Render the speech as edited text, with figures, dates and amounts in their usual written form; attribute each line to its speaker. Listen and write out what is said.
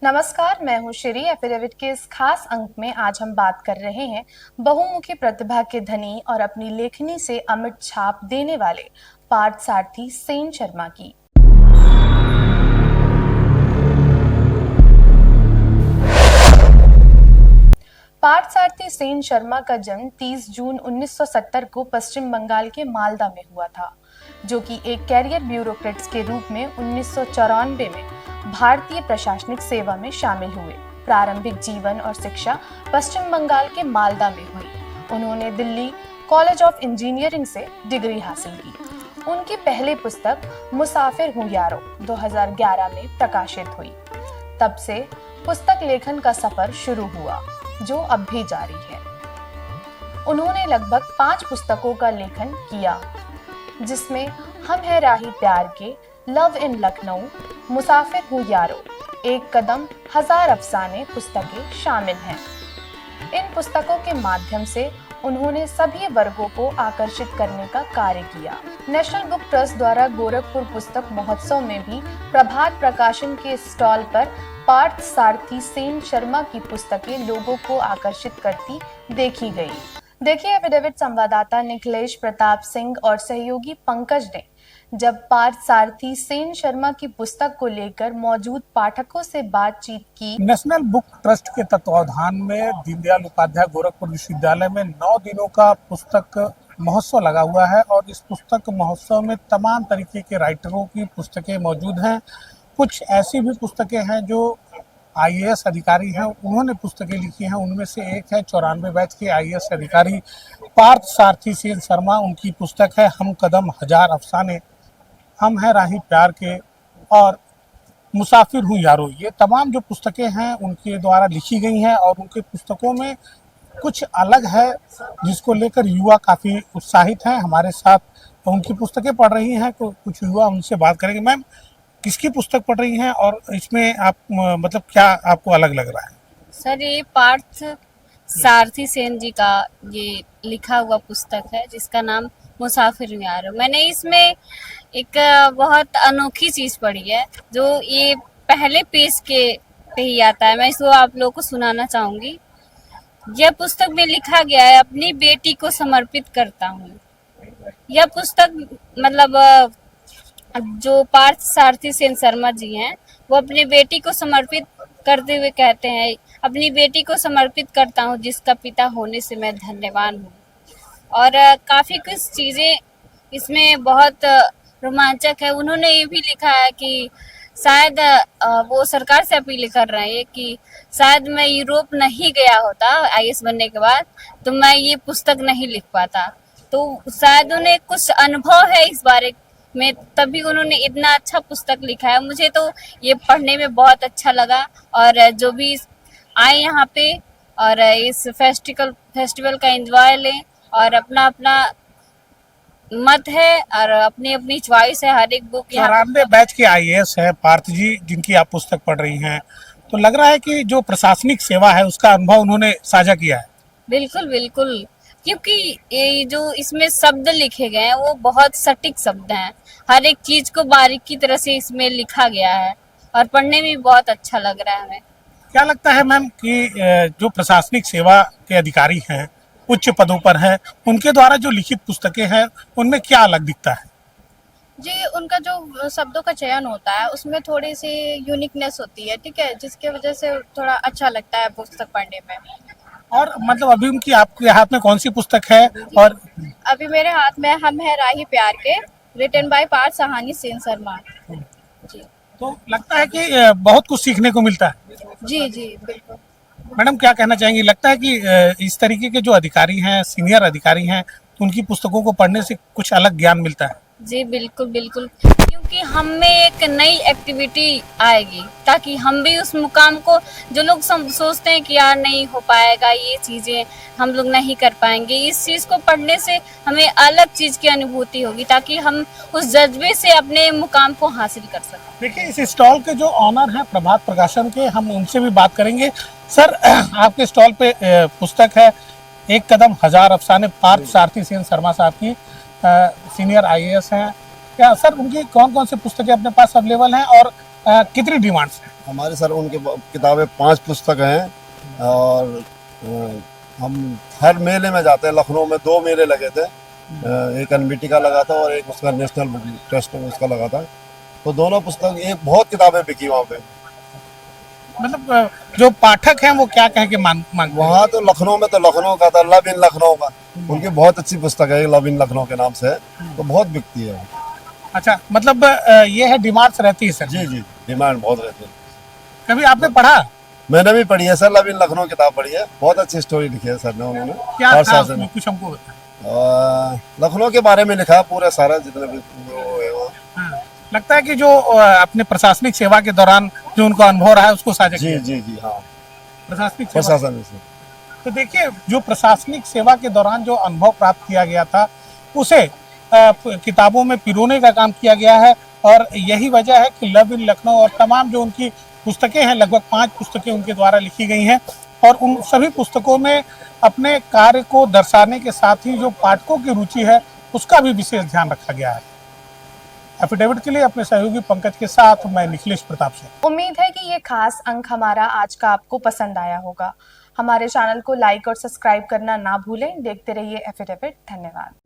Speaker 1: नमस्कार, मैं हूं श्री। एफिडेविट के इस खास अंक में आज हम बात कर रहे हैं बहुमुखी प्रतिभा के धनी और अपनी लेखनी से अमिट छाप देने वाले पार्थसारथी सेन शर्मा की। पार्थसारथी सेन शर्मा का जन्म 30 जून 1970 को पश्चिम बंगाल के मालदा में हुआ था, जो कि एक कैरियर ब्यूरोक्रेट्स के रूप में 1994 में भारतीय प्रशासनिक सेवा में शामिल हुए। प्रारंभिक जीवन और शिक्षा पश्चिम बंगाल के मालदा में हुई। उन्होंने दिल्ली कॉलेज ऑफ इंजीनियरिंग से डिग्री हासिल की। उनकी पहली पुस्तक मुसाफिर हूँ यारो 2011 में प्रकाशित हुई। तब से पुस्तक लेखन का सफर शुरू हुआ, जो अब भी जारी है। उन्होंने लगभग 5 पुस्तकों का लेखन किया, जिसमें हम है राही प्यार के, लव इन लखनऊ, मुसाफिर हूँ यारो, एक कदम, हजार अफसाने पुस्तकें शामिल हैं। इन पुस्तकों के माध्यम से उन्होंने सभी वर्गों को आकर्षित करने का कार्य किया। नेशनल बुक ट्रस्ट द्वारा गोरखपुर पुस्तक महोत्सव में भी प्रभात प्रकाशन के स्टॉल पर पार्थसारथी सेन शर्मा की पुस्तकें लोगों को आकर्षित करती देखी गई। देखिए, एफिडेविट संवाददाता निखिलेश प्रताप सिंह और सहयोगी पंकज ने जब पार्थसारथी सेन शर्मा की पुस्तक को लेकर मौजूद पाठकों से बातचीत की।
Speaker 2: नेशनल बुक ट्रस्ट के तत्वावधान में दीनदयाल उपाध्याय गोरखपुर विश्वविद्यालय में 9 दिनों का पुस्तक महोत्सव लगा हुआ है और इस पुस्तक महोत्सव में तमाम तरीके के राइटरों की पुस्तकें मौजूद हैं। कुछ ऐसी भी पुस्तकें हैं जो आईएएस अधिकारी हैं, उन्होंने पुस्तकें लिखी हैं। उनमें से एक है 94 बैच के आईएएस अधिकारी पार्थसारथी सेन शर्मा। उनकी पुस्तक है हम कदम, हजार अफसाने, हम है राही प्यार के और मुसाफिर हूँ यारो। ये तमाम जो पुस्तकें हैं उनके द्वारा लिखी गई हैं और उनके पुस्तकों में कुछ अलग है, जिसको लेकर युवा काफ़ी उत्साहित हैं। हमारे साथ उनकी पुस्तकें पढ़ रही हैं, कुछ युवा, उनसे बात करेंगे। मैम, किसकी पुस्तक पढ़ रही हैं और इसमें आप मतलब क्या आपको अलग लग रहा है?
Speaker 3: सर, ये पार्थसारथी सेन जी का ये लिखा हुआ पुस्तक है, जिसका नाम मुसाफिर हूँ यारो। मैंने इसमें एक बहुत अनोखी चीज पढ़ी है, जो ये पहले पेज के पे ही आता है। मैं इसको आप लोगों को सुनाना चाहूंगी। यह पुस्तक में लिखा गया है, अपनी बेटी को समर्पित करता हूँ। यह पुस्तक मतलब जो पार्थसारथी सेन शर्मा जी हैं, वो अपनी बेटी को समर्पित करते हुए कहते हैं, अपनी बेटी को समर्पित करता हूँ, जिसका पिता होने से मैं धन्यवान हूँ। और काफ़ी कुछ चीज़ें इसमें बहुत रोमांचक है। उन्होंने ये भी लिखा है कि शायद वो सरकार से अपील कर रहे हैं कि शायद मैं यूरोप नहीं गया होता आईएएस बनने के बाद, तो मैं ये पुस्तक नहीं लिख पाता। तो शायद उन्हें कुछ अनुभव है इस बारे में, तभी उन्होंने इतना अच्छा पुस्तक लिखा है। मुझे तो ये पढ़ने में बहुत अच्छा लगा। और जो भी आए यहाँ पे और इस फेस्टिवल का एंजॉय लें, और अपना अपना मत है और अपनी अपनी चॉइस है। हर एक बुक
Speaker 2: 94 बैच के आईएएस है पार्थ जी, जिनकी आप पुस्तक पढ़ रही हैं, तो लग रहा है कि जो प्रशासनिक सेवा है उसका अनुभव उन्होंने साझा किया है।
Speaker 3: बिल्कुल बिल्कुल, क्योंकि ये जो इसमें शब्द लिखे गए हैं वो बहुत सटीक शब्द हैं। हर एक चीज को बारीकी तरह से इसमें लिखा गया है और पढ़ने में बहुत अच्छा लग रहा है हमें।
Speaker 2: क्या लगता है मैम कि जो प्रशासनिक सेवा के अधिकारी हैं, उच्च पदों पर हैं, उनके द्वारा जो लिखित पुस्तकें हैं उनमें क्या अलग दिखता है?
Speaker 4: जी, उनका जो शब्दों का चयन होता है उसमें थोड़ी सी यूनिकनेस होती है, ठीक है, जिसके वजह से थोड़ा अच्छा लगता है पुस्तक पढ़ने में।
Speaker 2: और मतलब अभी उनकी आपके हाथ में कौन सी पुस्तक है? और
Speaker 4: अभी मेरे हाथ में हम है राही प्यार के, रिटन बाय पार्थसारथी सेन शर्मा जी।
Speaker 2: तो लगता है कि बहुत कुछ सीखने को मिलता है।
Speaker 4: जी जी बिल्कुल।
Speaker 2: मैडम, क्या कहना चाहेंगी? लगता है कि इस तरीके के जो अधिकारी हैं, सीनियर अधिकारी हैं, तो उनकी पुस्तकों को पढ़ने से कुछ अलग ज्ञान मिलता है?
Speaker 3: जी बिल्कुल बिल्कुल, क्योंकि हम में एक नई एक्टिविटी आएगी, ताकि हम भी उस मुकाम को, जो लोग सोचते हैं कि यार नहीं हो पाएगा, ये चीजें हम लोग नहीं कर पाएंगे, इस चीज को पढ़ने से हमें अलग चीज की अनुभूति होगी, ताकि हम उस जज्बे से अपने मुकाम को हासिल कर सकें।
Speaker 2: देखिए, इस स्टॉल के जो ऑनर हैं प्रभात प्रकाशन के, हम उनसे भी बात करेंगे। सर, आपके स्टॉल पे पुस्तक है एक कदम, हजार अफसाने, पार्थसारथी सेन शर्मा साहब की, सीनियर आईएएस हैं। क्या सर, उनकी कौन कौन सी पुस्तकें अपने पास अवेलेबल हैं और कितनी डिमांड्स हैं?
Speaker 5: हमारे सर उनके किताबें 5 पुस्तक हैं और हम हर मेले में जाते हैं। लखनऊ में 2 मेले लगे थे, एक एनबीटी का लगा था और एक उसका नेशनल बुक ट्रस्ट में उसका लगा था। तो दोनों पुस्तक, एक बहुत किताबें बिकी वहाँ पे।
Speaker 2: मतलब जो पाठक हैं वो क्या कह के मांगते हैं?
Speaker 5: वहाँ तो लखनऊ में तो लखनऊ का था, लव इन लखनऊ का, उनकी बहुत अच्छी पुस्तक है, लव इन लखनऊ के नाम से है, तो बहुत बिकती है।
Speaker 2: अच्छा, मतलब ये है डिमांड्स रहती है सर?
Speaker 5: जी जी, डिमांड बहुत रहती है।
Speaker 2: कभी आपने पढ़ा?
Speaker 5: मैंने भी पढ़ी है सर, लव इन लखनऊ किताब पढ़ी है, बहुत अच्छी स्टोरी लिखी है सर ने उन्होंने।
Speaker 2: क्या
Speaker 5: और
Speaker 2: था
Speaker 5: शासन
Speaker 2: उसमें?
Speaker 5: ने
Speaker 2: कुछ हमको बताएं।
Speaker 5: लखनऊ के बारे में लिखा है पूरा सारा, जितने भी वो है वो।
Speaker 2: हाँ। लगता है कि जो अपने प्रशासनिक सेवा के दौरान जो उनका अनुभव रहा है उसको साझा
Speaker 5: जी
Speaker 2: किया।
Speaker 5: जी जी हाँ,
Speaker 2: प्रशासनिक सेवा।
Speaker 5: प्रशासन से।
Speaker 2: तो देखिए, जो प्रशासनिक सेवा के दौरान जो अनुभव प्राप्त किया गया था उसे किताबों में पिरोने का काम किया गया है और यही वजह है कि लव इन लखनऊ और तमाम जो उनकी पुस्तकें हैं, लगभग 5 पुस्तकें उनके द्वारा लिखी गई हैं और उन सभी पुस्तकों में अपने कार्य को दर्शाने के साथ ही जो पाठकों की रुचि है उसका भी विशेष ध्यान रखा गया है। एफिडेविट के लिए अपने सहयोगी पंकज के साथ मैं निखिलेश प्रताप सिंह।
Speaker 1: उम्मीद है कि ये खास अंक हमारा आज का आपको पसंद आया होगा। हमारे चैनल को लाइक और सब्सक्राइब करना ना भूलें। देखते रहिए एफिडेविट। धन्यवाद।